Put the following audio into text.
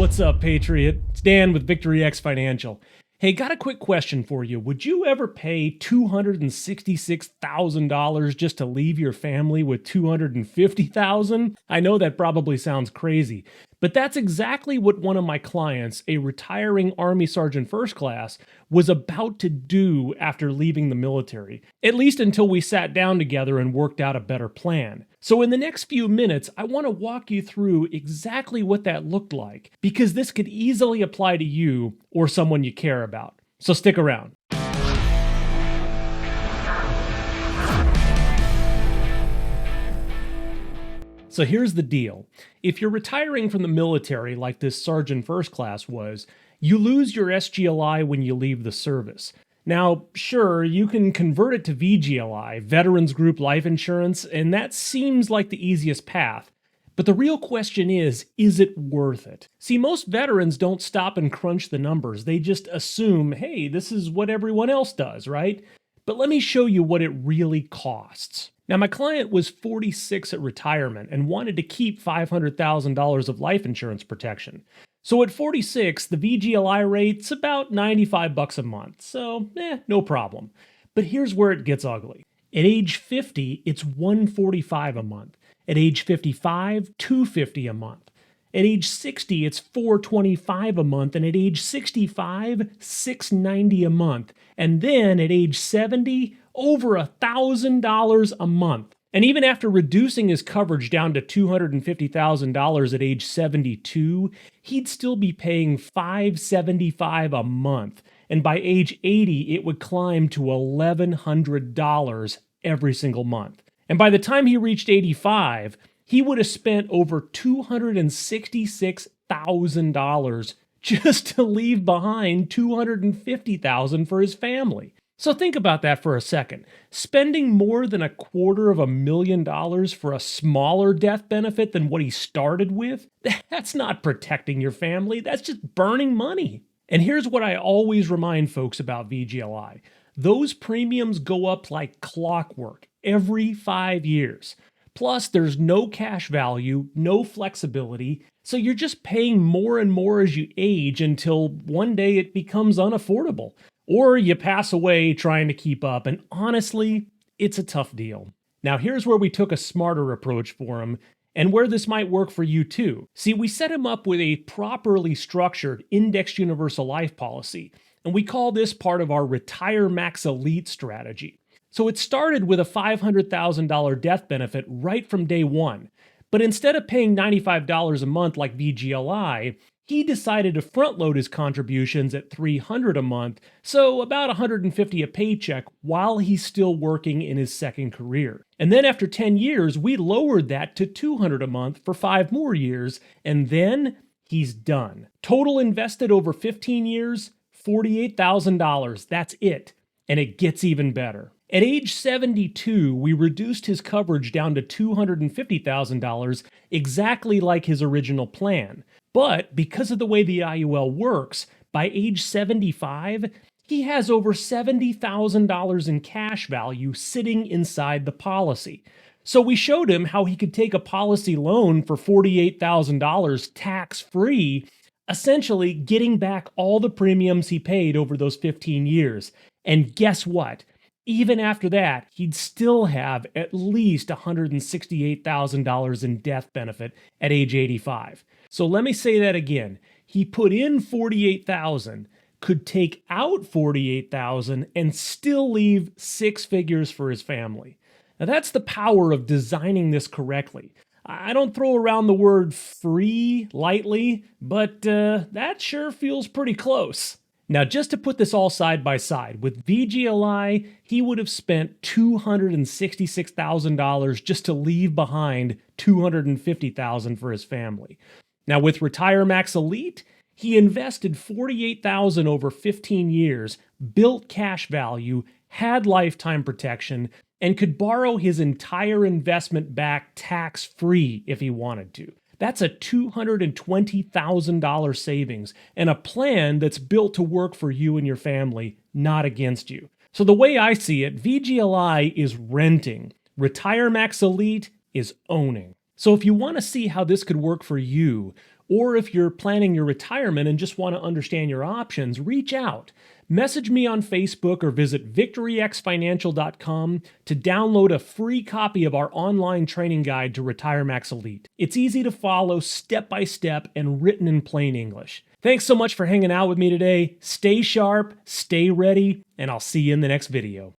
What's up, Patriot? It's Dan with Victory X Financial. Hey, got a quick question for you. Would you ever pay $266,000 just to leave your family with $250,000? I know that probably sounds crazy, but that's exactly what one of my clients, a retiring Army Sergeant First Class, was about to do after leaving the military, at least until we sat down together and worked out a better plan. So in the next few minutes, I want to walk you through exactly what that looked like, because this could easily apply to you or someone you care about. So stick around. So here's the deal. If you're retiring from the military like this Sergeant First Class was, you lose your SGLI when you leave the service. Now, sure, you can convert it to VGLI, Veterans Group Life Insurance, and that seems like the easiest path. But the real question is it worth it? See, most veterans don't stop and crunch the numbers. They just assume, hey, this is what everyone else does, right? But let me show you what it really costs. Now, my client was 46 at retirement and wanted to keep $500,000 of life insurance protection. So at 46, the VGLI rate's about $95 a month, so no problem. But here's where it gets ugly. At age 50, it's $145 a month. At age 55, $250 a month. At age 60, it's $425 a month, and at age 65, $690 a month. And then at age 70, over $1,000 a month. And even after reducing his coverage down to $250,000 at age 72, he'd still be paying $575 a month. And by age 80, it would climb to $1,100 every single month. And by the time he reached 85, he would have spent over $266,000 just to leave behind $250,000 for his family. So think about that for a second. Spending more than $250,000 for a smaller death benefit than what he started with, that's not protecting your family, that's just burning money. And here's what I always remind folks about VGLI. Those premiums go up like clockwork every 5 years. Plus, there's no cash value, no flexibility, so you're just paying more and more as you age until one day it becomes unaffordable. Or you pass away trying to keep up, and honestly, it's a tough deal. Now here's where we took a smarter approach for him, and where this might work for you too. See, we set him up with a properly structured indexed universal life policy, and we call this part of our RETIREMAX ELITE strategy. So it started with a $500,000 death benefit right from day one, but instead of paying $95 a month like VGLI, he decided to front-load his contributions at $300 a month, so about $150 a paycheck while he's still working in his second career. And then after 10 years, we lowered that to $200 a month for 5 more years, and then he's done. Total invested over 15 years, $48,000. That's it. And it gets even better. At age 72, we reduced his coverage down to $250,000, exactly like his original plan. But because of the way the IUL works, by age 75, he has over $70,000 in cash value sitting inside the policy. So we showed him how he could take a policy loan for $48,000 tax-free, essentially getting back all the premiums he paid over those 15 years. And guess what? Even after that, he'd still have at least $168,000 in death benefit at age 85. So let me say that again. He put in $48,000, could take out $48,000, and still leave 6 figures for his family. Now that's the power of designing this correctly. I don't throw around the word free lightly, but that sure feels pretty close. Now, just to put this all side by side, with VGLI, he would have spent $266,000 just to leave behind $250,000 for his family. Now, with RETIREMAX ELITE, he invested $48,000 over 15 years, built cash value, had lifetime protection, and could borrow his entire investment back tax-free if he wanted to. That's a $220,000 savings and a plan that's built to work for you and your family, not against you. So the way I see it, VGLI is renting. RETIREMAX ELITE is owning. So if you want to see how this could work for you, Or if you're planning your retirement and just want to understand your options, reach out. Message me on Facebook or visit victoryxfinancial.com to download a free copy of our online training guide to RETIREMAX ELITE. It's easy to follow step by step and written in plain English. Thanks so much for hanging out with me today. Stay sharp, stay ready, and I'll see you in the next video.